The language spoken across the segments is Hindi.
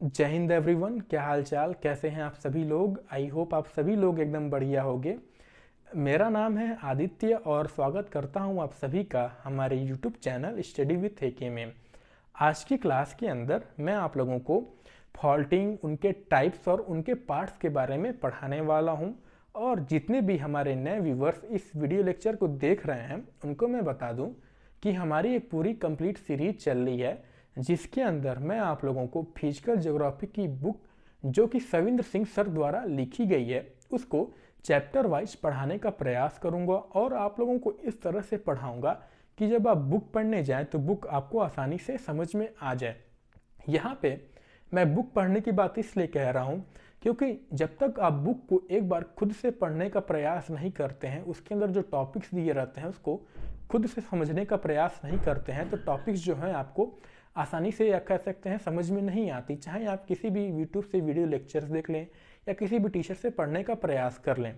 जय हिंद एवरीवन। क्या हाल चाल, कैसे हैं आप सभी लोग। आई होप आप सभी लोग एकदम बढ़िया होंगे। मेरा नाम है आदित्य और स्वागत करता हूं आप सभी का हमारे यूट्यूब चैनल स्टडी विथ एके में। आज की क्लास के अंदर मैं आप लोगों को फॉल्टिंग, उनके टाइप्स और उनके पार्ट्स के बारे में पढ़ाने वाला हूं। और जितने भी हमारे नए व्यूवर्स इस वीडियो लेक्चर को देख रहे हैं उनको मैं बता दूं कि हमारी एक पूरी कंप्लीट सीरीज चल रही है जिसके अंदर मैं आप लोगों को फिजिकल ज्योग्राफी की बुक जो कि सविंद्र सिंह सर द्वारा लिखी गई है उसको चैप्टर वाइज पढ़ाने का प्रयास करूंगा और आप लोगों को इस तरह से पढ़ाऊंगा कि जब आप बुक पढ़ने जाएं तो बुक आपको आसानी से समझ में आ जाए। यहाँ पे मैं बुक पढ़ने की बात इसलिए कह रहा हूँ क्योंकि जब तक आप बुक को एक बार खुद से पढ़ने का प्रयास नहीं करते हैं, उसके अंदर जो टॉपिक्स दिए रहते हैं उसको खुद से समझने का प्रयास नहीं करते हैं, तो टॉपिक्स जो हैं आपको आसानी से या कह सकते हैं समझ में नहीं आती। चाहे आप किसी भी यूट्यूब से वीडियो लेक्चर्स देख लें या किसी भी टीचर से पढ़ने का प्रयास कर लें।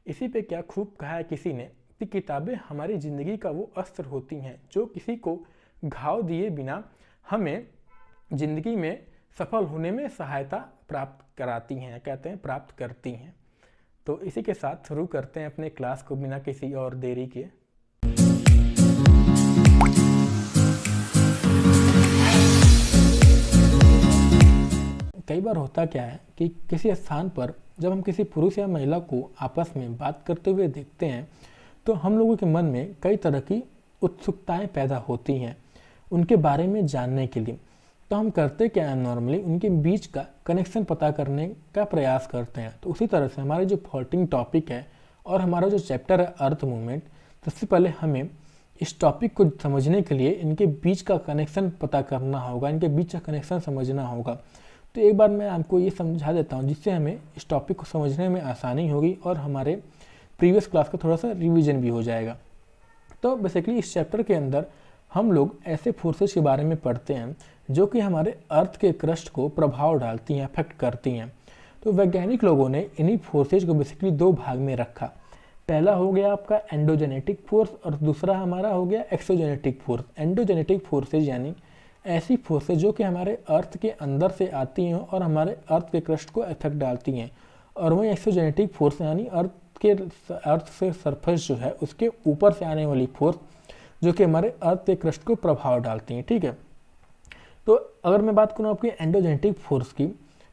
इसी पे क्या खूब कहा है किसी ने कि किताबें हमारी ज़िंदगी का वो अस्त्र होती हैं जो किसी को घाव दिए बिना हमें ज़िंदगी में सफल होने में सहायता प्राप्त कराती हैं, कहते हैं प्राप्त करती हैं। तो इसी के साथ शुरू करते हैं अपने क्लास को बिना किसी और देरी के। कई बार होता क्या है कि किसी स्थान पर जब हम किसी पुरुष या महिला को आपस में बात करते हुए देखते हैं तो हम लोगों के मन में कई तरह की उत्सुकताएं पैदा होती हैं उनके बारे में जानने के लिए। तो हम करते क्या है, नॉर्मली उनके बीच का कनेक्शन पता करने का प्रयास करते हैं। तो उसी तरह से हमारे जो फॉल्टिंग टॉपिक है और हमारा जो चैप्टर है अर्थ मूवमेंट, सबसे पहले हमें इस टॉपिक को समझने के लिए इनके बीच का कनेक्शन पता करना होगा, इनके बीच का कनेक्शन समझना होगा। तो एक बार मैं आपको ये समझा देता हूँ जिससे हमें इस टॉपिक को समझने में आसानी होगी और हमारे प्रीवियस क्लास का थोड़ा सा रिवीजन भी हो जाएगा। तो बेसिकली इस चैप्टर के अंदर हम लोग ऐसे फोर्सेस के बारे में पढ़ते हैं जो कि हमारे अर्थ के क्रस्ट को प्रभाव डालती हैं, अफेक्ट करती हैं। तो वैज्ञानिक लोगों ने इन्हीं फोर्सेज को बेसिकली दो भाग में रखा। पहला हो गया आपका एंडोजेनेटिक फोर्स और दूसरा हमारा हो गया एक्सोजेनेटिक फोर्स। एंडोजेनेटिक फोर्सेज यानी ऐसी फोर्सेज जो कि हमारे अर्थ के अंदर से आती हैं और हमारे अर्थ के क्रस्ट को इफेक्ट डालती हैं, और वहीं एक्सोजेनेटिक फोर्स यानी अर्थ से सरफेस जो है उसके ऊपर से आने वाली फोर्स जो कि हमारे अर्थ के क्रस्ट को प्रभाव डालती हैं। ठीक है, तो अगर मैं बात करूँ आपकी एंडोजेनेटिक फोर्स की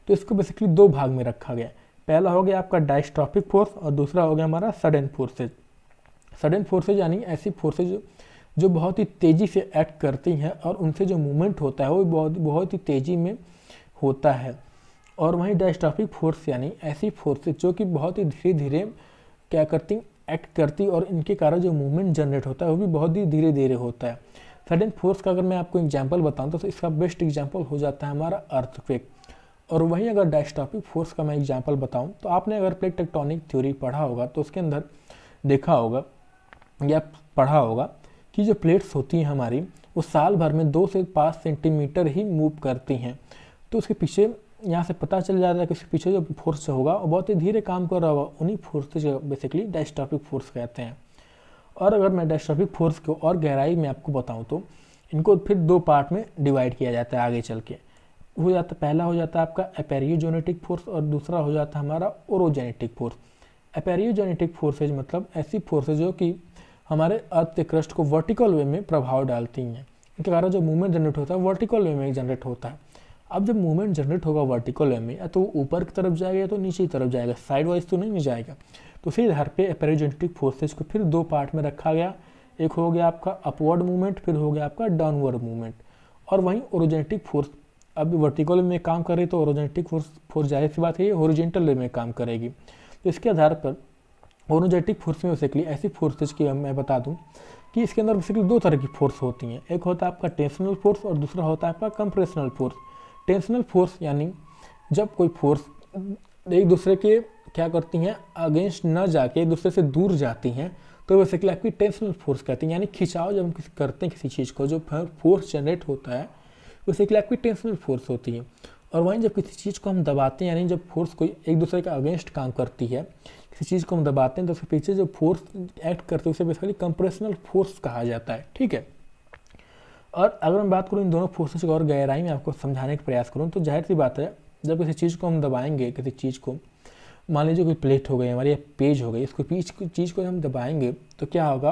तो इसको बेसिकली दो भाग में रखा गया। पहला हो गया आपका डायस्ट्रॉपिक फोर्स और दूसरा हो गया हमारा सडन फोर्सेज। सडन फोर्सेज यानी ऐसी फोर्सेज जो बहुत ही तेज़ी से एक्ट करती हैं और उनसे जो मूवमेंट होता है वो बहुत ही तेज़ी में होता है। और वहीं डायस्ट्रॉपिक फोर्स यानी ऐसी फोर्सेज जो कि बहुत ही धीरे धीरे क्या करती, एक्ट करती, और इनके कारण जो मूवमेंट जनरेट होता है वो भी बहुत ही धीरे धीरे होता है। सडन फोर्स का अगर मैं आपको एग्जांपल बताऊं तो इसका बेस्ट एग्जांपल हो जाता है हमारा अर्थक्वेक। और वहीं अगर डायस्ट्रॉपिक फोर्स का मैं एग्जांपल बताऊं तो आपने अगर प्लेट टेक्टोनिक थ्योरी पढ़ा होगा तो उसके अंदर देखा होगा या पढ़ा होगा कि जो प्लेट्स होती हैं हमारी वो साल भर में 2 से 5 सेंटीमीटर ही मूव करती हैं। तो उसके पीछे यहाँ से पता चल जाता है कि उसके पीछे जो फोर्स होगा वो बहुत ही धीरे काम कर रहा होगा। उन्हीं फोर्सेज बेसिकली डायस्ट्रॉपिक फोर्स कहते हैं। और अगर मैं डायस्ट्रॉपिक फोर्स को और गहराई में आपको बताऊँ तो इनको फिर दो पार्ट में डिवाइड किया जाता है आगे चल के। हो जाता, पहला हो जाता है आपका एपेरियोजेनेटिक फोर्स और दूसरा हो जाता है हमारा ओरोजेनेटिक फोर्स। एपेरियोजेनेटिक फोर्सेज मतलब ऐसी फोर्सेज जो कि हमारे अर्थ के क्रस्ट को वर्टिकल वे में प्रभाव डालती हैं। इनके कारण जो मूवमेंट जनरेट होता है वर्टिकल वे में जनरेट होता है। अब जब मूवमेंट जनरेट होगा वर्टिकल वे में, या तो ऊपर की तरफ जाएगा या तो नीचे की तरफ जाएगा, साइड वाइज तो नहीं जाएगा। तो इसी आधार पे एपेरियोजेनेटिक फोर्सेज को फिर दो पार्ट में रखा गया। एक हो गया आपका अपवर्ड मूवमेंट, फिर हो गया आपका डाउनवर्ड मूवमेंट। और वहीं ओरोजेनेटिक फोर्स अब वर्टिकल में काम करे तो ओरोजेनेटिक फोर्स जाहिर सी बात है ये हॉरिजॉन्टल वे में काम करेगी। तो इसके आधार पर ओरोजेनेटिक फोर्स में बेसिकली ऐसी फोर्सेज की मैं बता दूं कि इसके अंदर बेसिकली दो तरह की फोर्स होती हैं। एक होता है आपका टेंशनल फोर्स और दूसरा होता है आपका कंप्रेशनल फोर्स। टेंशनल फोर्स यानी जब कोई फोर्स एक दूसरे के क्या करती हैं, अगेंस्ट न जाके एक दूसरे से दूर जाती हैं तो बेसिकली आपकी टेंशनल फोर्स कहती हैं। यानी खिंचाव जब हम करते हैं किसी चीज़ को, जो फोर्स जनरेट होता है बेसिकली आपकी टेंशनल फोर्स होती है। और वहीं जब किसी चीज़ को हम दबाते हैं, यानी जब फोर्स कोई एक दूसरे के अगेंस्ट काम करती है, किसी चीज़ को हम दबाते हैं तो उसके पीछे जो फोर्स एक्ट करते हैं उसे बेसिकली कंप्रेशनल फोर्स कहा जाता है। ठीक है, और अगर मैं बात करूँ इन दोनों फोर्सेस को और गहराई में आपको समझाने का प्रयास करूँ तो जाहिर सी बात है, जब किसी चीज़ को हम दबाएंगे, किसी चीज़ को मान लीजिए कोई प्लेट हो गई हमारी या पेज हो गई, इसको चीज़ को हम दबाएंगे तो क्या होगा,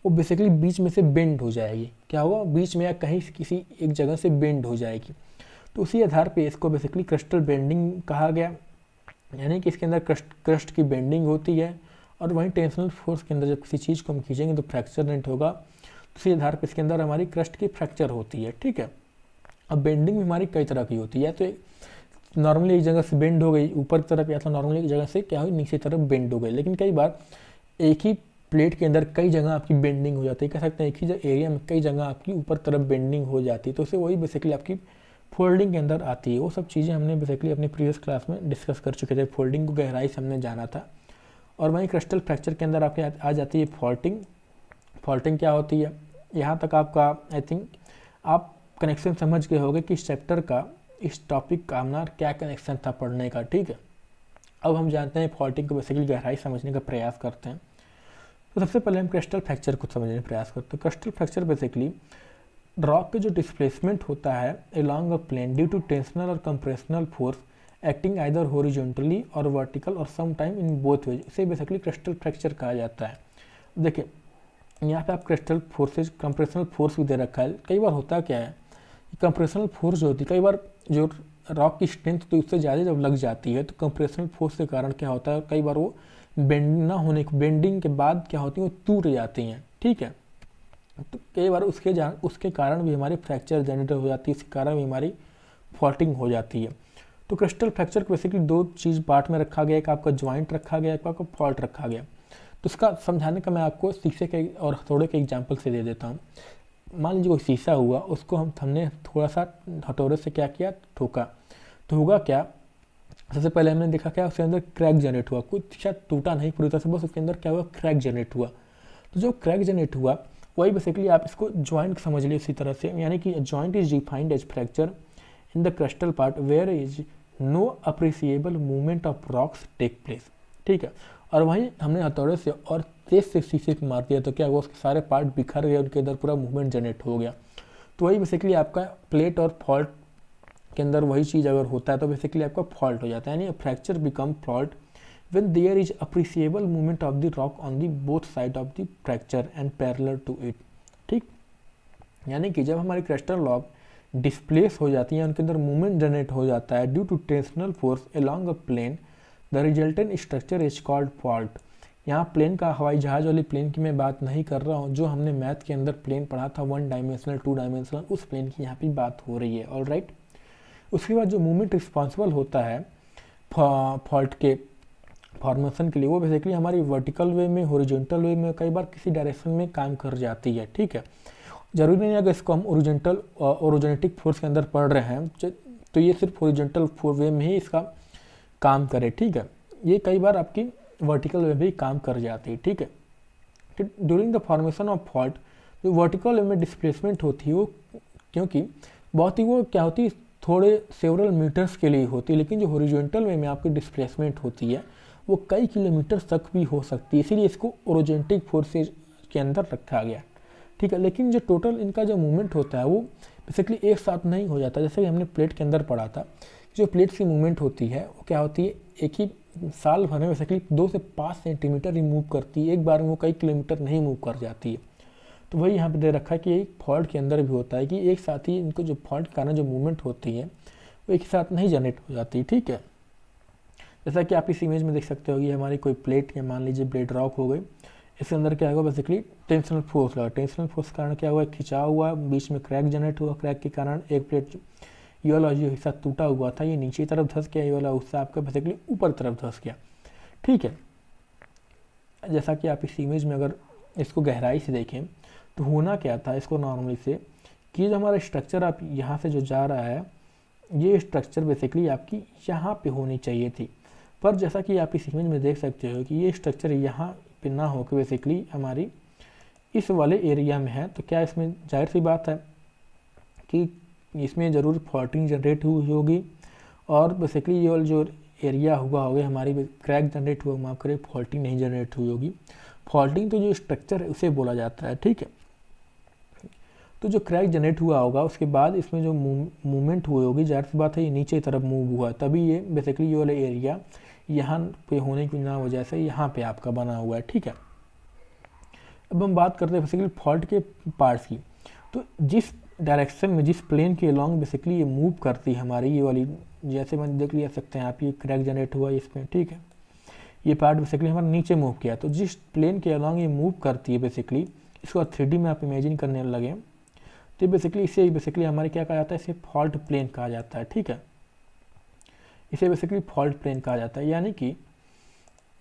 वो बेसिकली बीच में से बेंड हो जाएगी। क्या होगा, बीच में या कहीं किसी एक जगह से बेंड हो जाएगी। तो उसी आधार पे इसको बेसिकली क्रिस्टल बेंडिंग कहा गया, यानी कि इसके अंदर क्रस्ट की बेंडिंग होती है। और वहीं टेंशनल फोर्स के अंदर जब किसी चीज़ को हम खींचेंगे तो फ्रैक्चर नेट होगा, तो उसी आधार पर इसके अंदर हमारी क्रस्ट की फ्रैक्चर होती है। ठीक है, अब बेंडिंग भी हमारी कई तरह की होती है, तो नॉर्मली एक जगह से बेंड हो गई ऊपर की तरफ, या तो नॉर्मली एक जगह से क्या हुई नीचे तरफ बेंड हो गई। लेकिन कई बार एक ही प्लेट के अंदर कई जगह आपकी बेंडिंग हो जाती है, कह सकते हैं एक ही एरिया में कई जगह आपकी ऊपर तरफ बेंडिंग हो जाती है, तो उसे वही बेसिकली आपकी फोल्डिंग के अंदर आती है। वो सब चीज़ें हमने बेसिकली अपनी प्रीवियस क्लास में डिस्कस कर चुके थे, फोल्डिंग को गहराई से हमने जाना था। और वहीं क्रिस्टल फ्रैक्चर के अंदर आपके आ जाती है फॉल्टिंग। फॉल्टिंग क्या होती है, यहाँ तक आपका आई थिंक आप कनेक्शन समझ गए होंगे कि इस चैप्टर का, इस टॉपिक का हमारा क्या कनेक्शन था पढ़ने का। ठीक है, अब हम जानते हैं फॉल्टिंग को बेसिकली गहराई समझने का प्रयास करते हैं। तो सबसे पहले हम क्रिस्टल फ्रैक्चर को समझने का प्रयास करते हैं। क्रिस्टल फ्रैक्चर बेसिकली रॉक के जो डिस्प्लेसमेंट होता है along a plane due to tensional और compressional force acting either horizontally और वर्टिकल और some time in both ways, इसे बेसिकली क्रिस्टल फ्रैक्चर कहा जाता है। देखिए यहाँ पे आप क्रिस्टल फोर्सेज, कंप्रेशनल फोर्स भी दे रखा है। कई बार होता क्या है, कंप्रेशनल फोर्स जो होती है, कई बार जो रॉक की स्ट्रेंथ तो उससे ज़्यादा जब लग जाती है तो कंप्रेशनल फोर्स के कारण क्या होता है, कई बार वो बेंडिंग के बाद क्या होती है वो टूट जाती हैं। ठीक है, तो कई बार उसके कारण भी हमारी फ्रैक्चर जनरेट हो जाती है, इसके कारण भी हमारी फॉल्टिंग हो जाती है। तो क्रिस्टल फ्रैक्चर को बेसिकली दो चीज़ पार्ट में रखा गया, एक आपका ज्वाइंट रखा गया, एक आपका फॉल्ट रखा गया। तो उसका समझाने का मैं आपको शीशे के और हथौड़े के एग्जाम्पल से दे देता हूँ। मान लीजिए कोई शीशा हुआ, उसको हमने थोड़ा सा हथौड़े से क्या किया, ठोका, तो होगा क्या, सबसे पहले हमने देखा क्या उसके अंदर क्रैक जनरेट हुआ, कुछ शीशा टूटा नहीं पूरी तरह से, बस उसके अंदर क्या हुआ, क्रैक जनरेट हुआ। तो जो क्रैक जनरेट हुआ वही बेसिकली आप इसको ज्वाइंट समझ लीजिए उसी तरह से, यानी कि joint is defined as fracture in the crystal part where is no appreciable movement of rocks take place. ठीक है, और वहीं हमने हथौड़े से और तेज से शीशे पे मार दिया तो क्या हुआ, उसके सारे पार्ट बिखर गए, उनके अंदर पूरा मूवमेंट जनरेट हो गया। तो वही बेसिकली आपका प्लेट और फॉल्ट के अंदर वही चीज़ अगर होता है तो बेसिकली आपका फॉल्ट हो जाता है, यानी fracture become fault when there is appreciable movement of the rock on the both side of the fracture and parallel to it। ठीक, यानी कि जब हमारी क्रिस्टल रॉक डिस्प्लेस हो जाती है, उनके अंदर मूवमेंट जनरेट हो जाता है due to tensional force along a plane, the resultant structure is called fault. यहाँ प्लेन का हवाई जहाज वाली प्लेन की मैं बात नहीं कर रहा हूँ, जो हमने मैथ के अंदर प्लेन पढ़ा था 1 डायमेंशनल 2 डायमेंशनल, उस प्लेन की यहाँ पे बात हो रही है। ऑल राइट, उसके बाद जो मूवमेंट रिस्पॉन्सिबल होता है फॉल्ट के फॉर्मेशन के लिए, वो बेसिकली हमारी वर्टिकल वे में, हॉरिजॉन्टल वे में, कई बार किसी डायरेक्शन में काम कर जाती है। ठीक है, जरूरी नहीं है कि इसको हम ओरिजिनेटिक फोर्स के अंदर पढ़ रहे हैं तो ये सिर्फ हॉरिजॉन्टल वे में ही इसका काम करे। ठीक है, ये कई बार आपकी वर्टिकल वे भी काम कर जाती है। ठीक है, during the formation of fault जो वर्टिकल वे में डिस्प्लेसमेंट होती है वो, क्योंकि बहुत ही वो क्या होती है थोड़े सेवरल मीटर्स के लिए होती है, लेकिन जो हॉरिजॉन्टल वे में आपकी डिस्प्लेसमेंट होती है वो कई किलोमीटर तक भी हो सकती है, इसीलिए इसको ओरिजेंटिक फोर्सेज के अंदर रखा गया। ठीक है, लेकिन जो टोटल इनका जो मूवमेंट होता है वो बेसिकली एक साथ नहीं हो जाता। जैसे कि हमने प्लेट के अंदर पढ़ा था, जो प्लेट की मूवमेंट होती है वो क्या होती है, एक ही साल भर में बेसिकली 2 से 5 सेंटीमीटर ही मूव करती है, एक बार में वो कई किलोमीटर नहीं मूव कर जाती है। तो वही यहाँ पे दे रखा है कि एक फॉल्ट के अंदर भी होता है कि एक साथ ही इनको जो फॉल्ट के कारण जो मूवमेंट होती है वो एक साथ नहीं जनरेट हो जाती। ठीक है, जैसा कि आप इस इमेज में देख सकते हो कि हमारी कोई प्लेट या मान लीजिए ब्लेड रॉक हो गई, इसके अंदर क्या होगा बेसिकली टेंशनल फोर्स लगा, टेंशनल फोर्स के कारण क्या हुआ, खिंचाव हुआ, बीच में क्रैक जनरेट हुआ, क्रैक के कारण एक प्लेट ये वाला जो हिस्सा टूटा हुआ था ये नीचे तरफ धंस गया, ये वाला हिस्सा आपका बेसिकली ऊपर तरफ धंस गया। ठीक है, जैसा कि आप इस इमेज में अगर इसको गहराई से देखें तो होना क्या था इसको नॉर्मली से, कि जो हमारा स्ट्रक्चर आप यहाँ से जो जा रहा है ये स्ट्रक्चर बेसिकली आपकी यहाँ पे होनी चाहिए थी, पर जैसा कि आप इस इमेज में देख सकते हो कि ये स्ट्रक्चर यहाँ पे ना होकर बेसिकली हमारी इस वाले एरिया में है। तो क्या इसमें जाहिर सी बात है कि इसमें ज़रूर फॉल्टिंग जनरेट हुई होगी, और बेसिकली ये वाला जो एरिया हुआ होगा हमारी क्रैक जनरेट हुआ, माफ करें फॉल्टिंग नहीं जनरेट हुई होगी। फॉल्टिंग तो जो स्ट्रक्चर है उसे बोला जाता है। ठीक है, तो जो क्रैक जनरेट हुआ होगा उसके बाद इसमें जो मूवमेंट हुई होगी, जाहिर सी बात है ये नीचे की तरफ मूव हुआ, तभी ये बेसिकली ये वाला एरिया यहाँ पे होने की ना वजह से यहाँ पे आपका बना हुआ है। ठीक है, अब हम बात करते हैं बेसिकली फॉल्ट के पार्ट्स की। तो जिस डायरेक्शन में, जिस प्लेन के अलॉन्ग बेसिकली ये मूव करती है हमारी ये वाली, जैसे मैंने देख लिया सकते हैं आप, ये क्रैक जनरेट हुआ इसमें। ठीक है, ये पार्ट बेसिकली हमारा नीचे मूव किया, तो जिस प्लेन के अलॉन्ग ये मूव करती है बेसिकली, इसको 3D में आप इमेजिन करने लगे तो बेसिकली इसे बेसिकली हमारे क्या कहा जाता है, इसे फॉल्ट प्लेन कहा जाता है। ठीक है, इसे बेसिकली फॉल्ट प्लेन कहा जाता है, यानी कि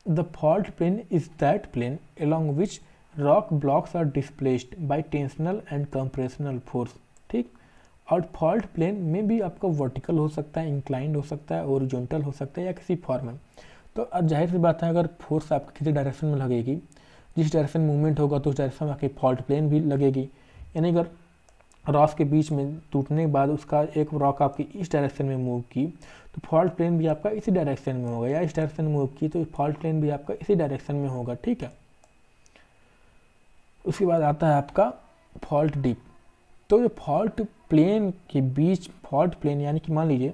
the fault plane is that plane along which rock blocks are displaced by tensional and compressional force. ठीक, और फॉल्ट प्लेन में भी आपका वर्टिकल हो सकता है, इंक्लाइंड हो सकता है, ओरिजेंटल हो सकता है, या किसी फॉर्म में। तो अब जाहिर सी बात है अगर फोर्स आपकी किसी डायरेक्शन में लगेगी, जिस डायरेक्शन मूवमेंट होगा तो उस डायरेक्शन में आपकी फॉल्ट प्लेन भी लगेगी। यानी अगर रॉक्स के बीच में टूटने के बाद उसका एक रॉक आपकी इस डायरेक्शन में मूव की तो फॉल्ट प्लेन भी आपका इसी डायरेक्शन में होगा, या इस डायरेक्शन में मूव की तो फॉल्ट प्लेन भी आपका इसी डायरेक्शन में होगा। ठीक है, उसके बाद आता है आपका फॉल्ट डिप। तो ये फॉल्ट प्लेन के बीच, फॉल्ट प्लेन यानी कि मान लीजिए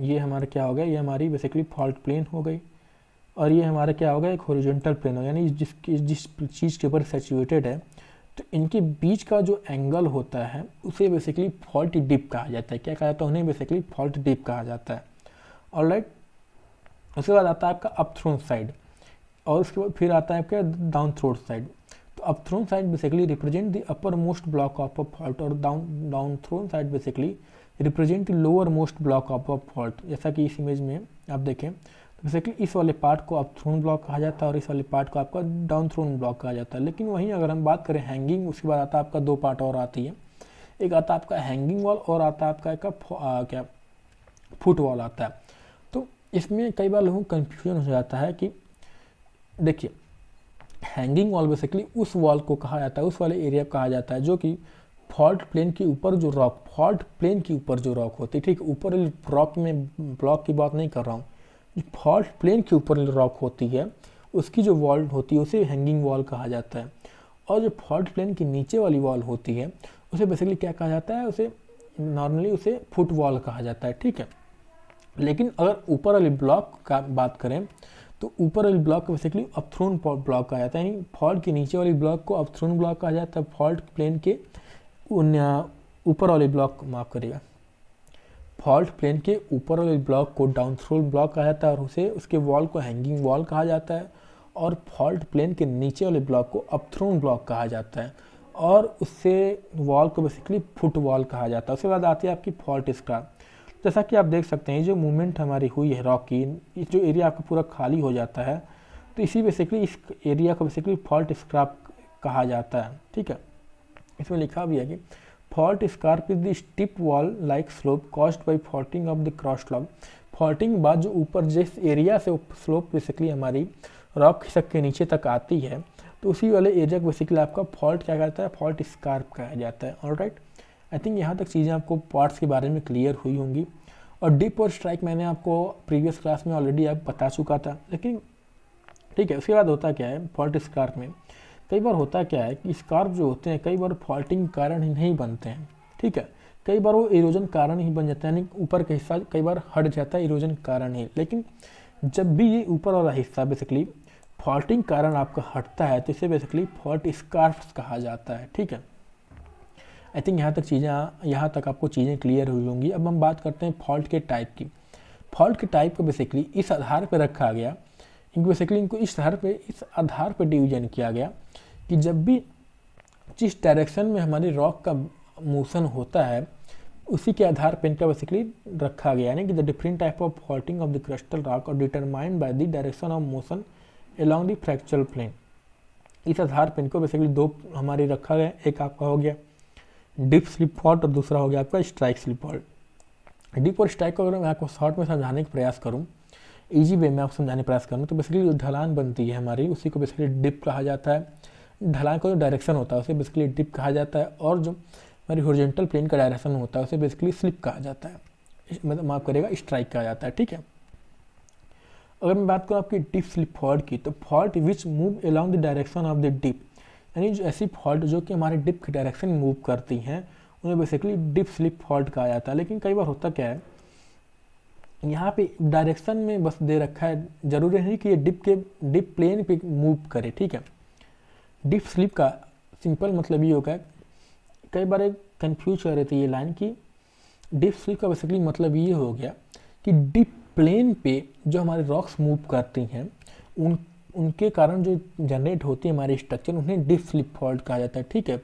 ये हमारा क्या हो गया, ये हमारी बेसिकली फॉल्ट प्लेन हो गई, और ये हमारा क्या होगा, एक हॉरिजॉन्टल प्लेन हो, यानी जिस चीज़ के ऊपर सिचुएटेड है, तो इनके बीच का जो एंगल होता है उसे बेसिकली फॉल्ट डिप कहा जाता है। क्या कहा जाता है उन्हें, बेसिकली फॉल्ट डिप कहा जाता है। ऑलराइट, उसके बाद आता है आपका अप थ्रोन साइड, और उसके बाद फिर आता है आपका डाउन थ्रोन साइड। तो up thrown side basically represent the uppermost block of a fault, और down thrown side basically represent the lowermost block of a fault. जैसा कि इस इमेज में आप देखें तो बेसिकली इस वाले पार्ट को अप थ्रोन ब्लॉक कहा जाता है और इस वाले पार्ट को आपका डाउन थ्रोन ब्लॉक कहा जाता है। लेकिन वहीं अगर हम बात करें हैंगिंग, उसके बाद आता है आपका दो पार्ट और आती है, एक आता है आपका हैंगिंग वॉल और आता है आपका क्या फुट वॉल आता है। तो इसमें कई बार लोगों को कन्फ्यूजन हो जाता है कि देखिए हैंगिंग वॉल बेसिकली उस वॉल को कहा जाता है, उस वाले एरिया को कहा जाता है जो कि फॉल्ट प्लेन के ऊपर जो रॉक, फॉल्ट प्लेन के ऊपर जो रॉक होती है, ठीक, ऊपर रॉक में ब्लॉक की बात नहीं कर रहा हूँ, जो फॉल्ट प्लेन के ऊपर रॉक होती है उसकी जो वॉल होती है उसे हैंगिंग वॉल कहा जाता है। और जो फॉल्ट प्लेन के नीचे वाली वॉल होती है उसे बेसिकली क्या कहा जाता है, उसे नॉर्मली उसे फुट वॉल कहा जाता है। ठीक है, लेकिन अगर ऊपर वाली ब्लॉक का बात करें तो ऊपर वाली ब्लॉक को बेसिकली अप थ्रोन ब्लॉक कहा जाता है, यानी फॉल्ट के नीचे वाली ब्लॉक को अप थ्रोन ब्लॉक कहा जाता है, फॉल्ट प्लेन के ऊपर वाले ब्लॉक, माफ करिएगा, फॉल्ट प्लेन के ऊपर वाले ब्लॉक को डाउन थ्रोन ब्लॉक कहा जाता है और उसे उसके वॉल को हैंगिंग वॉल कहा जाता है, और फॉल्ट प्लेन के नीचे वाले ब्लॉक को अप थ्रोन ब्लॉक कहा जाता है, और उससे वॉल को बेसिकली फुट वॉल कहा जाता है। उसके बाद आती है आपकी फॉल्ट स्कार। जैसा कि आप देख सकते हैं जो मूवमेंट हमारी हुई है रॉक की, इस जो एरिया आपका पूरा खाली हो जाता है तो इसी बेसिकली इस एरिया को बेसिकली फॉल्ट स्क्रैप कहा जाता है। ठीक है, इसमें लिखा भी है कि fault scarp is the steep wall like slope caused by faulting of the cross log. Faulting बाद जो ऊपर जिस एरिया से स्लोप बेसिकली हमारी रॉक खिसक के नीचे तक आती है तो उसी वाले एरिया को बेसिकली आपका फॉल्ट क्या कहता है, फॉल्ट स्कार्प कहा जाता है। ऑलराइट, आई थिंक यहाँ तक चीज़ें आपको पार्ट्स के बारे में क्लियर हुई होंगी। और डिप और स्ट्राइक मैंने आपको प्रीवियस क्लास में ऑलरेडी आप बता चुका था, लेकिन ठीक है, उसके बाद होता क्या है फॉल्ट स्कार्प में, कई बार होता क्या है कि स्कार्प जो होते हैं कई बार फॉल्टिंग कारण ही नहीं बनते हैं। ठीक है, कई बार वो इरोजन कारण ही बन जाता है, यानी ऊपर का हिस्सा कई बार हट जाता है इरोजन कारण ही। लेकिन जब भी ये ऊपर वाला हिस्सा बेसिकली फॉल्टिंग कारण आपका हटता है तो इसे बेसिकली फॉल्ट स्कार्प्स कहा जाता है। ठीक है, आई थिंक यहाँ तक आपको चीज़ें क्लियर हुई होंगी। अब हम बात करते हैं फॉल्ट के टाइप की। फॉल्ट के टाइप को बेसिकली इस आधार पर रखा गया, इनको इस आधार पर डिवीजन किया गया कि जब भी जिस डायरेक्शन में हमारी रॉक का मोशन होता है उसी के आधार पर इनका बेसिकली रखा गया, यानी कि the different type of faulting of the crystal rock और determined by the direction of motion along the fractural plane. इस आधार पर इनको बेसिकली दो हमारी रखा गया, एक आपका हो गया डिप स्लिप फॉल्ट और दूसरा हो गया आपका स्ट्राइक स्लिप फॉल्ट। डिप और स्ट्राइक को अगर मैं आपको शॉर्ट में समझाने का प्रयास करूँ, इजी वे में आपको समझाने का प्रयास करूँ, तो बेसिकली जो ढलान बनती है हमारी उसी को बेसिकली डिप कहा जाता है। ढलान का जो डायरेक्शन होता है उसे बेसिकली डिप कहा जाता है, और जो हमारी हॉरिजॉन्टल प्लेन का डायरेक्शन होता है उसे बेसिकली स्लिप कहा जाता है, मतलब माफ करेगा स्ट्राइक कहा जाता है। ठीक है, अगर मैं बात करूँ आपकी डिप स्लिप फॉल्ट की, तो fault which move along the direction of the dip, यानी जो ऐसी फॉल्ट जो कि हमारे डिप की डायरेक्शन में मूव करती हैं उन्हें बेसिकली डिप स्लिप फॉल्ट कहा जाता है। लेकिन कई बार होता क्या है, यहाँ पे डायरेक्शन में बस दे रखा है, जरूरी नहीं कि ये डिप प्लेन पे मूव करे, ठीक है। डिप स्लिप का सिंपल मतलब ये होगा, कई बार एक कन्फ्यूज कर रहे थे ये लाइन की, डिप स्लिप का बेसिकली मतलब ये हो गया कि डिप प्लेन पे जो हमारे रॉक्स मूव करती हैं उनके कारण जो जनरेट होती है हमारी स्ट्रक्चर, उन्हें डिप स्लिप फॉल्ट कहा जाता है, ठीक है।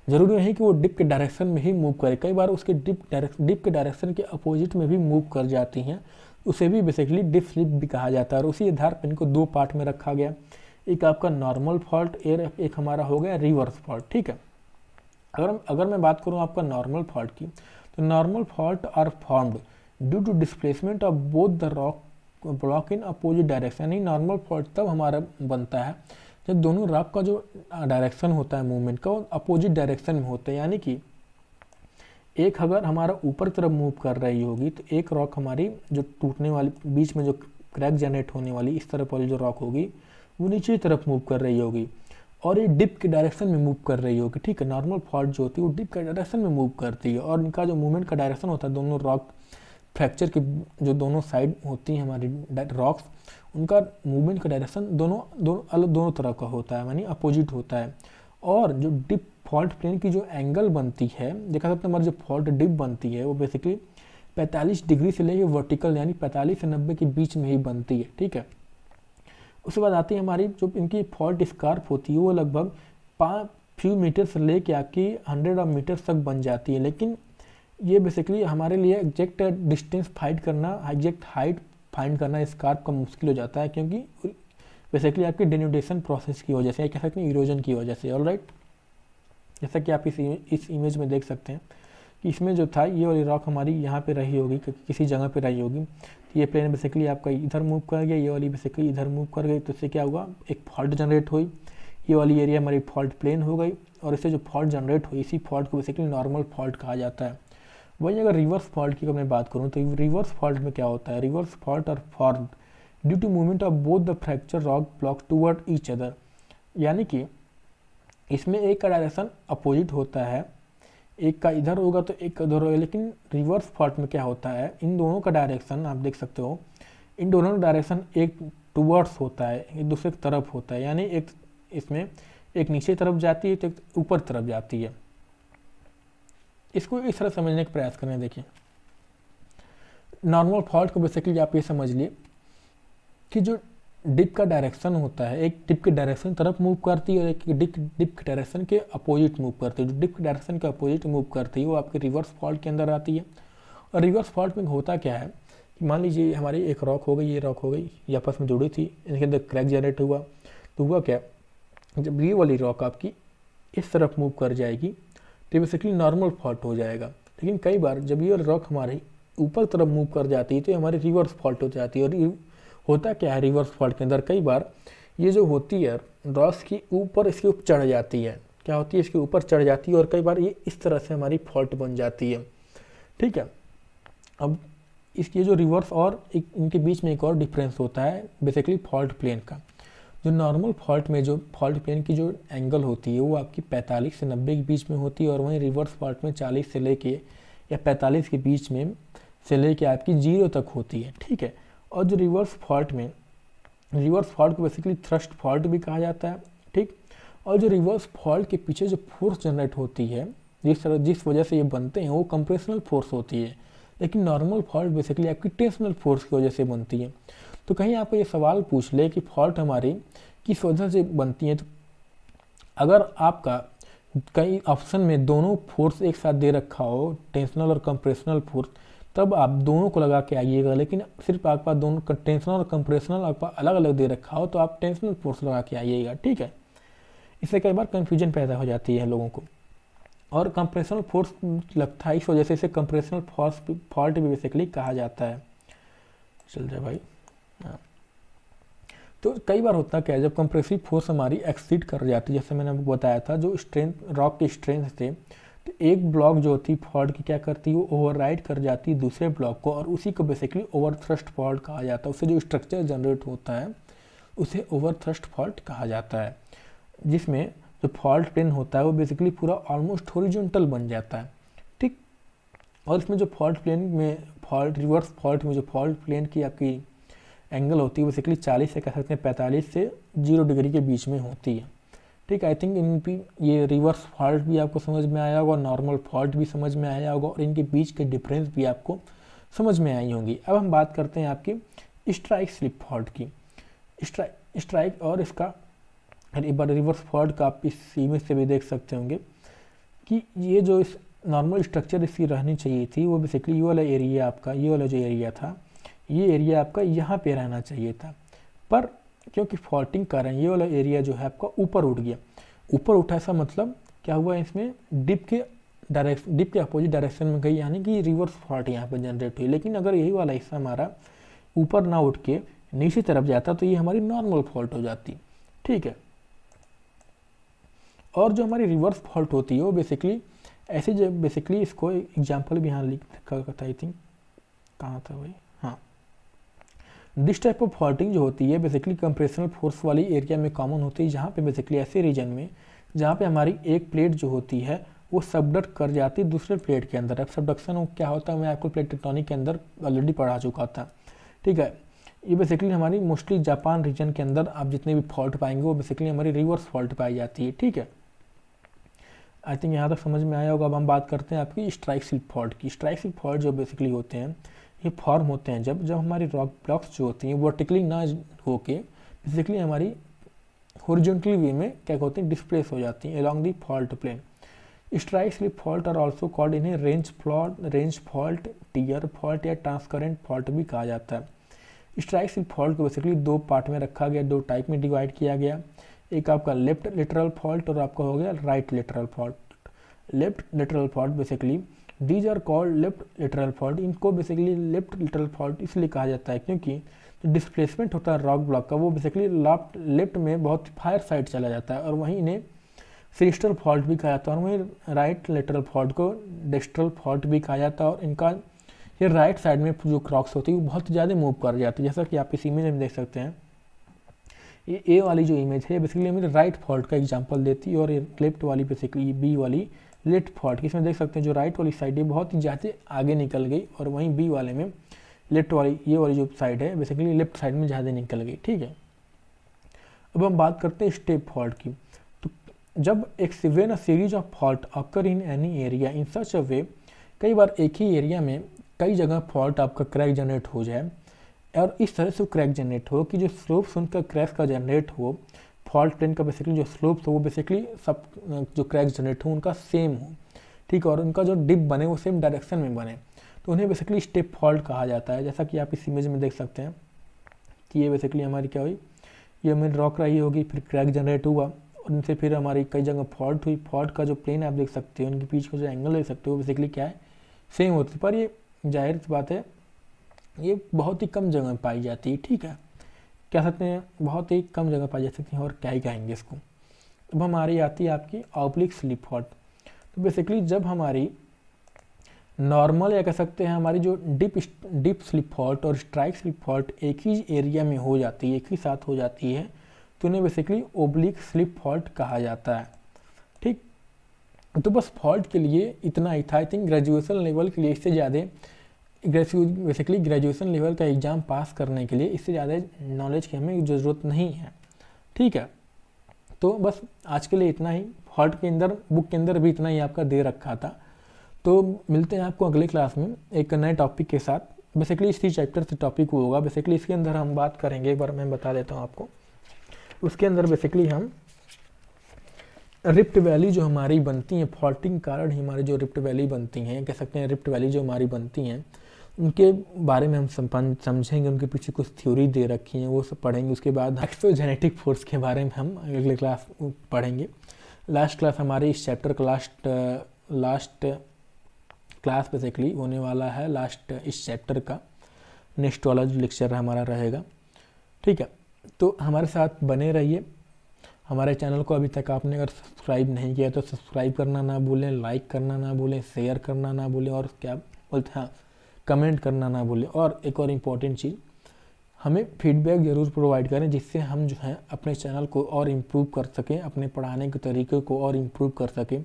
जरूरी नहीं कि वो डिप के डायरेक्शन में ही मूव करे, कई बार उसके डिप के डायरेक्शन के अपोजिट में भी मूव कर जाती हैं, उसे भी बेसिकली डिप स्लिप भी कहा जाता है। और उसी आधार पर इनको दो पार्ट में रखा गया, एक आपका नॉर्मल फॉल्ट, एक हमारा हो गया रिवर्स फॉल्ट, ठीक है। अगर मैं बात करूँ आपका नॉर्मल फॉल्ट की, तो normal fault are formed due to displacement of both the rock block in opposite direction. यानी नॉर्मल फॉल्ट तब हमारा बनता है जब दोनों रॉक का जो डायरेक्शन होता है मूवमेंट का, वो अपोजिट डायरेक्शन में होता है। यानी कि एक अगर हमारा ऊपर तरफ मूव कर रही होगी तो एक रॉक हमारी जो टूटने वाली, बीच में जो क्रैक जनरेट होने वाली इस तरफ वाली जो रॉक होगी वो नीचे की तरफ मूव कर रही होगी, और ये डिप के डायरेक्शन में मूव कर रही होगी, ठीक है। नॉर्मल फॉल्ट जो होती है वो डिप के डायरेक्शन में मूव करती है, और इनका जो मूवमेंट का डायरेक्शन होता है, दोनों रॉक फ्रैक्चर की जो दोनों साइड होती हैं हमारी रॉक्स, उनका मूवमेंट का डायरेक्शन दोनों तरह का होता है, यानी अपोजिट होता है। और जो डिप फॉल्ट प्लेन की जो एंगल बनती है, देखा सकते हैं हमारी जो फॉल्ट डिप बनती है वो बेसिकली 45 डिग्री से लेकर वर्टिकल यानी 45 से 90 के बीच में ही बनती है, ठीक है। उसके बाद आती है हमारी जो इनकी फॉल्ट स्कार्प होती है वो लगभग फ्यू मीटर से लेके आके 100 मीटर तक बन जाती है। लेकिन ये बेसिकली हमारे लिए एग्जैक्ट डिस्टेंस फाइंड करना, एग्जैक्ट हाइट फाइंड करना स्कार्प का मुश्किल हो जाता है, क्योंकि बेसिकली आपकी डेन्यूडेशन प्रोसेस की वजह से, या कह सकते हैं इरोजन की वजह से। ऑलराइट, जैसा कि आप इस इमेज में देख सकते हैं कि इसमें जो था ये वाली रॉक हमारी यहाँ पे रही होगी, किसी जगह पे रही होगी, तो ये प्लेन बेसिकली आपका इधर मूव कर गया, ये वाली बेसिकली इधर मूव कर गई, तो इससे क्या हुआ, एक फॉल्ट जनरेट हुई, ये वाली एरिया हमारी फॉल्ट प्लेन हो गई, और इससे जो फॉल्ट जनरेट हुई इसी फॉल्ट को बेसिकली नॉर्मल फॉल्ट कहा जाता है। वहीं अगर रिवर्स फॉल्ट की अगर मैं बात करूँ तो रिवर्स फॉल्ट में क्या होता है, reverse fault are formed due to movement of both the fracture rock block toward each other. यानी कि इसमें एक का डायरेक्शन अपोजिट होता है, एक का इधर होगा तो एक का उधर होगा। लेकिन रिवर्स फॉल्ट में क्या होता है, इन दोनों का डायरेक्शन आप देख सकते हो, इन दोनों का डायरेक्शन एक टूवर्ड्स होता है, एक दूसरे की तरफ होता है। यानी एक इसमें एक नीचे तरफ जाती है तो एक ऊपर तरफ जाती है। इसको इस तरह समझने का प्रयास करें। देखिए नॉर्मल फॉल्ट को बेसिकली आप ये समझ लिए कि जो डिप का डायरेक्शन होता है, एक डिप के डायरेक्शन तरफ मूव करती है और एक डिप के डायरेक्शन के अपोजिट मूव करती है। जो डिप के डायरेक्शन के अपोजिट मूव करती है वो आपके रिवर्स फॉल्ट के अंदर आती है। और रिवर्स फॉल्ट में होता क्या है कि मान लीजिए हमारी एक रॉक हो गई, ये रॉक हो गई, ये आपस में जुड़ी थी, इनके अंदर क्रैक जनरेट हुआ, तो हुआ क्या, जब ये वाली रॉक आपकी इस तरफ मूव कर जाएगी तो बेसिकली नॉर्मल फॉल्ट हो जाएगा। लेकिन कई बार जब ये रॉक हमारी ऊपर तरफ मूव कर जाती है तो हमारी रिवर्स फॉल्ट हो जाती है। और होता क्या है रिवर्स फॉल्ट के अंदर, कई बार ये जो होती है रॉक्स की ऊपर इसके ऊपर चढ़ जाती है, क्या होती है इसके ऊपर चढ़ जाती है, और कई बार ये इस तरह से हमारी फॉल्ट बन जाती है, ठीक है। अब इसकी जो रिवर्स और इनके बीच में एक और डिफरेंस होता है बेसिकली फॉल्ट प्लेन का। जो नॉर्मल फॉल्ट में जो फॉल्ट प्लेन की जो एंगल होती है वो आपकी 45 से 90 के बीच में होती है, और वहीं रिवर्स फॉल्ट में 40 से लेके या 45 के बीच में से लेके आपकी 0 तक होती है, ठीक है। और जो रिवर्स फॉल्ट को बेसिकली थ्रस्ट फॉल्ट भी कहा जाता है, ठीक। और जो रिवर्स फॉल्ट के पीछे जो फोर्स जनरेट होती है, जिस वजह से ये बनते हैं वो कंप्रेशनल फोर्स होती है। लेकिन नॉर्मल फॉल्ट बेसिकली आपकी टेंशनल फोर्स की वजह से बनती है। तो कहीं आपको ये सवाल पूछ ले कि फॉल्ट हमारी किस वजह से बनती है, तो अगर आपका कई ऑप्शन में दोनों फोर्स एक साथ दे रखा हो, टेंशनल और कंप्रेशनल फोर्स, तब आप दोनों को लगा के आइएगा। लेकिन सिर्फ आपका दोनों टेंशनल और कंप्रेशनल आपका अलग अलग दे रखा हो तो आप टेंशनल फोर्स लगा के आइएगा, ठीक है। इससे कई बार कन्फ्यूजन पैदा हो जाती है लोगों को। और कंप्रेशनल फोर्स लगता है, इस वजह से इसे कंप्रेशनल फॉल्ट भी बेसिकली कहा जाता है। चल जाए भाई, हाँ। तो कई बार होता क्या है, जब कंप्रेसिव फोर्स हमारी एक्सीड कर जाती है, जैसे मैंने आपको बताया था, जो स्ट्रेंथ रॉक की स्ट्रेंथ थे, तो एक ब्लॉक जो होती फॉल्ट की क्या करती है, वो ओवरराइड कर जाती है दूसरे ब्लॉक को, और उसी को बेसिकली ओवर थ्रस्ट फॉल्ट कहा जाता है। उससे जो स्ट्रक्चर जनरेट होता है उसे ओवर थ्रस्ट फॉल्ट कहा जाता है, जिसमें जो फॉल्ट प्लेन होता है वो बेसिकली पूरा ऑलमोस्ट हॉरिजॉन्टल बन जाता है, ठीक। और इसमें जो फॉल्ट प्लेन में रिवर्स फॉल्ट में जो फॉल्ट प्लेन की आपकी एंगल होती है बेसिकली 40 से कह सकते हैं 45 से 0 डिग्री के बीच में होती है, ठीक। आई थिंक इन ये रिवर्स फॉल्ट भी आपको समझ में आया होगा, नॉर्मल फॉल्ट भी समझ में आया होगा, और इनके बीच के डिफरेंस भी आपको समझ में आई होंगी। अब हम बात करते हैं आपकी स्ट्राइक स्लिप फॉल्ट की। स्ट्राइक और इसका एक बार रिवर्स फॉल्ट का आप इस इमेज से भी देख सकते होंगे कि ये जो इस नॉर्मल स्ट्रक्चर इसकी रहनी चाहिए थी वो बेसिकली ये वाला एरिया आपका, ये वाला जो एरिया था, ये एरिया आपका यहाँ पे रहना चाहिए था, पर क्योंकि फॉल्टिंग कारण ये वाला एरिया जो है आपका ऊपर उठ गया। ऊपर उठा ऐसा मतलब क्या हुआ, इसमें डिप के अपोजिट डायरेक्शन में गई, यानी कि रिवर्स फॉल्ट यहाँ पर जनरेट हुई। लेकिन अगर यही वाला हिस्सा हमारा ऊपर ना उठ के नीचे तरफ जाता तो ये हमारी नॉर्मल फॉल्ट हो जाती, ठीक है। और जो हमारी रिवर्स फॉल्ट होती है वो बेसिकली ऐसे, जब बेसिकली इसको एग्जाम्पल भी यहाँ लिख रखा था, आई थिंक कहाँ था भाई, हाँ। दिस टाइप ऑफ फॉल्टिंग जो होती है बेसिकली कंप्रेशनल फोर्स वाली एरिया में कॉमन होती है, जहाँ पे बेसिकली ऐसे रीजन में जहाँ पे हमारी एक प्लेट जो होती है वो सबडक्ट कर जाती है दूसरे प्लेट के अंदर। अब सबडक्शन क्या होता है मैं आपको प्लेट टेक्टोनिक के अंदर ऑलरेडी पढ़ा चुका था, ठीक है। ये बेसिकली हमारी मोस्टली जापान रीजन के अंदर आप जितने भी फॉल्ट पाएंगे वो बेसिकली हमारी रिवर्स फॉल्ट पाई जाती है, ठीक है। आई थिंक यहाँ तक समझ में आया होगा। अब हम बात करते हैं आपकी स्ट्राइक स्लिप फॉल्ट की। स्ट्राइक स्लिप फॉल्ट जो बेसिकली होते हैं ये फॉर्म होते हैं जब हमारी रॉक ब्लॉक्स जो होती हैं वर्टिकली ना होके बेसिकली हमारी हॉरिजॉन्टल वे में क्या होती हैं डिस्प्लेस हो जाती हैं along the fault plane. Strike slip fault are also called, इन्हें रेंज फॉल्ट, टियर फॉल्ट या ट्रांसकरेंट फॉल्ट भी कहा जाता है। स्ट्राइक स्लिप फॉल्ट को बेसिकली दो पार्ट में रखा गया, दो टाइप में डिवाइड किया गया। एक आपका लेफ्ट लेटरल फॉल्ट और आपका हो गया right lateral fault. Left lateral fault basically these are called left lateral fault. इनको बेसिकली लेफ्ट लेटरल फॉल्ट इसलिए कहा जाता है क्योंकि जो डिस्प्लेसमेंट होता है रॉक ब्लॉक का वो बेसिकली लेफ्ट में बहुत फायर साइड चला जाता है, और वहीं इन्हें सिस्टर फॉल्ट भी कहा जाता है, और वहीं राइट लेटरल फॉल्ट को डेस्ट्रल फॉल्ट भी कहा जाता है। और इनका ये राइट साइड में जो क्रॉक्स होती है वो बहुत ज़्यादा मूव कर जाती है, जैसा कि आप इस इमेज में देख सकते हैं। ये ए वाली जो इमेज है बेसिकली हमें राइट फॉल्ट का एग्जांपल देती है, और ये लेफ्ट वाली बेसिकली बी वाली लेफ्ट फॉल्ट की। इसमें देख सकते हैं जो राइट वाली साइड है बहुत ही ज़्यादा आगे निकल गई, और वहीं बी वाले में लेफ्ट वाली ये वाली जो साइड है बेसिकली लेफ्ट साइड में ज़्यादा निकल गई, ठीक है। अब हम बात करते हैं स्टेप फॉल्ट की। तो जब एक when a series of fault occur in any area in such a way, कई बार एक ही एरिया में कई जगह फॉल्ट आपका क्रैक जनरेट हो जाए, और इस तरह से क्रैक जनरेट हो कि जो स्लोप्स उनका क्रैक का जनरेट हो, फॉल्ट प्लेन का बेसिकली जो स्लोप्स हो वो बेसिकली सब जो क्रैक जनरेट हो उनका सेम हो, ठीक है, और उनका जो डिप बने वो सेम डायरेक्शन में बने, तो उन्हें बेसिकली स्टेप फॉल्ट कहा जाता है। जैसा कि आप इस इमेज में देख सकते हैं कि ये बेसिकली हमारी क्या हुई, ये हमारी रॉक रही होगी, फिर क्रैक जनरेट हुआ, और उनसे फिर हमारी कई जगह फॉल्ट हुई। फॉल्ट का जो प्लेन आप देख सकते हो, उनके बीच में जो एंगल देख सकते हो वो बेसिकली क्या है सेम होती है, पर ये जाहिर सी बात है ये बहुत ही कम जगह पाई जाती है, ठीक है, कह सकते हैं बहुत ही कम जगह पाई जा सकती है। और क्या ही कहेंगे इसको। अब हमारी आती है आपकी ऑब्लिक स्लिप फॉल्ट। तो बेसिकली जब हमारी नॉर्मल या कह सकते हैं हमारी जो डिप स्लिप फॉल्ट और स्ट्राइक स्लिप फॉल्ट एक ही एरिया में हो जाती है, एक ही साथ हो जाती है, तो उन्हें बेसिकली ओब्लिक स्लिप फॉल्ट कहा जाता है, ठीक। तो बस फॉल्ट के लिए इतना ही था। आई थिंक ग्रेजुएशन लेवल के लिए इससे ज़्यादा बेसिकली ग्रेजुएशन लेवल का एग्ज़ाम पास करने के लिए इससे ज़्यादा नॉलेज की हमें ज़रूरत नहीं है, ठीक है। तो बस आज के लिए इतना ही। फॉल्ट के अंदर बुक के अंदर भी इतना ही आपका दे रखा था। तो मिलते हैं आपको अगले क्लास में एक नए टॉपिक के साथ। बेसिकली इसी चैप्टर से टॉपिक होगा। बेसिकली इसके अंदर हम बात करेंगे, एक बार मैं बता देता हूँ आपको। उसके अंदर बेसिकली हम रिफ्ट वैली जो हमारी बनती हैं, फॉल्टिंग कारण ही हमारी जो रिफ्ट वैली बनती हैं, कह सकते हैं रिफ्ट वैली जो हमारी बनती हैं उनके बारे में हम समझेंगे। उनके पीछे कुछ थ्योरी दे रखी हैं वो सब पढ़ेंगे। उसके बाद एक्सोजेनेटिक फोर्स के बारे में हम अगले क्लास पढ़ेंगे। लास्ट क्लास हमारे इस चैप्टर का लास्ट क्लास बेसिकली होने वाला है, लास्ट इस चैप्टर का नेक्स्ट वाला जो लेक्चर हमारा रहेगा, ठीक है। तो हमारे साथ बने रहिए। हमारे चैनल को अभी तक आपने अगर सब्सक्राइब नहीं किया तो सब्सक्राइब करना ना भूलें, लाइक करना ना भूलें, शेयर करना ना भूलें, और क्या बोलते हैं कमेंट करना ना भूलें। और एक और इम्पॉर्टेंट चीज़, हमें फीडबैक ज़रूर प्रोवाइड करें, जिससे हम जो है अपने चैनल को और इम्प्रूव कर सकें, अपने पढ़ाने के तरीके को और इम्प्रूव कर सकें।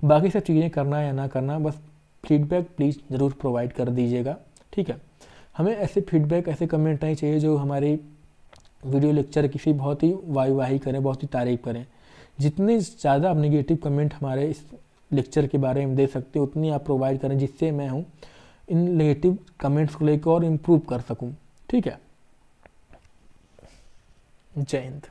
बाकी सब चीज़ें करना या ना करना, बस फीडबैक प्लीज़ ज़रूर प्रोवाइड कर दीजिएगा, ठीक है। हमें ऐसे फीडबैक, ऐसे कमेंट नहीं चाहिए जो हमारी वीडियो लेक्चर किसी बहुत ही वाही करें, बहुत ही तारीफ़ करें। जितने ज़्यादा आप नेगेटिव कमेंट हमारे इस लेक्चर के बारे में दे सकते हो उतनी आप प्रोवाइड करें, जिससे मैं हूँ इन नेगेटिव कमेंट्स को लेकर और इम्प्रूव कर सकूँ, ठीक है। जय हिंद।